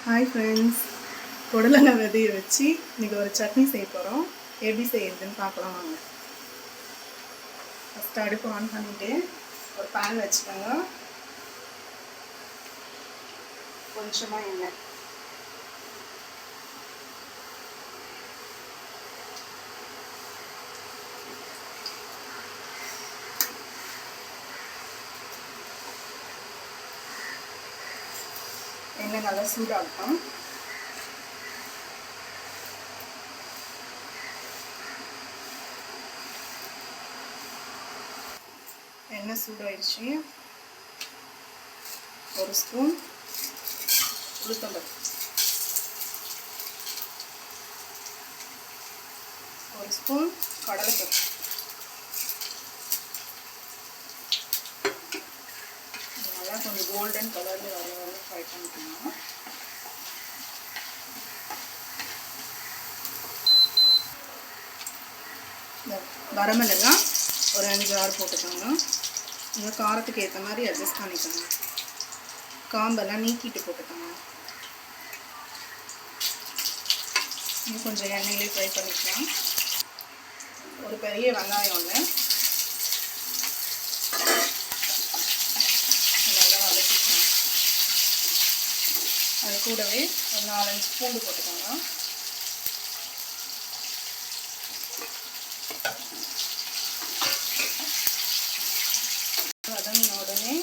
Hi friends, புடலங்காய் விதையை வச்சு இன்றைக்கி ஒரு சட்னி செய்ய போகிறோம். எப்படி செய்யறதுன்னு பார்க்கலாம் வாங்க. ஃபஸ்ட்டு அடுப்பு ஆன் பண்ணிவிட்டு ஒரு பேன் வச்சுக்கோங்க. கொஞ்சமாக எண்ணெய், எண்ணெய் நல்லா சூடாகட்டும். எண்ணெய் சூடாயிடுச்சு. ஒரு ஸ்பூன் உளுத்தம்பருப்பு, ஒரு ஸ்பூன் கடலைப்பருப்பு, நல்லா கொஞ்சம் கோல்டன் கலரில் வர ஃப்ரை பண்ணிக்கணும். வரமிளகாய் ஒரு 5-6 போட்டுக்கோங்க. நீங்கள் காரத்துக்கு ஏற்ற மாதிரி அட்ஜஸ்ட் பண்ணிக்கோங்க. காம்பெல்லாம் நீக்கிட்டு போட்டுக்கோங்க. இன்னும் கொஞ்சம் எண்ணெயிலே ஃப்ரை பண்ணிக்கலாம். ஒரு பெரிய வெங்காயம் ஒன்று நல்லா வதக்கிக்கணும். அது கூடவே ஒரு 4-5 பூண்டு போட்டுக்கோங்க. வதங்கின உடனே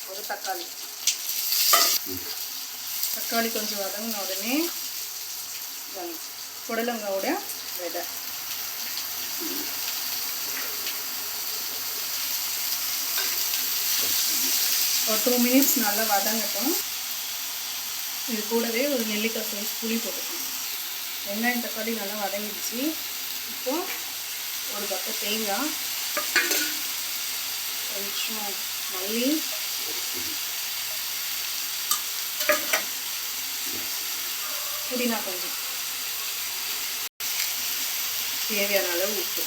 ஒரு தக்காளி கொஞ்சம் வதங்கின உடனே புடலங்காயோட விதை, ஒரு 2 மினிட்ஸ் நல்லா வதங்கட்டும். இது கூடவே ஒரு நெல்லிக்காய் சைஸ் புளி போட்டுக்கணும். வெங்காயம் தக்காளி நல்லா வதங்கிடுச்சு. இப்போ ஒரு கப்பு தேங்காய், கொஞ்சம் மல்லி, புதினா, கொஞ்சம் தேவையான அளவு உப்பு.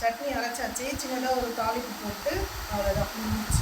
சட்னி அரைச்சாச்சு. சின்னதாக ஒரு தாளிப்பு போட்டு அவ்வளோதான் முடிஞ்சிச்சு.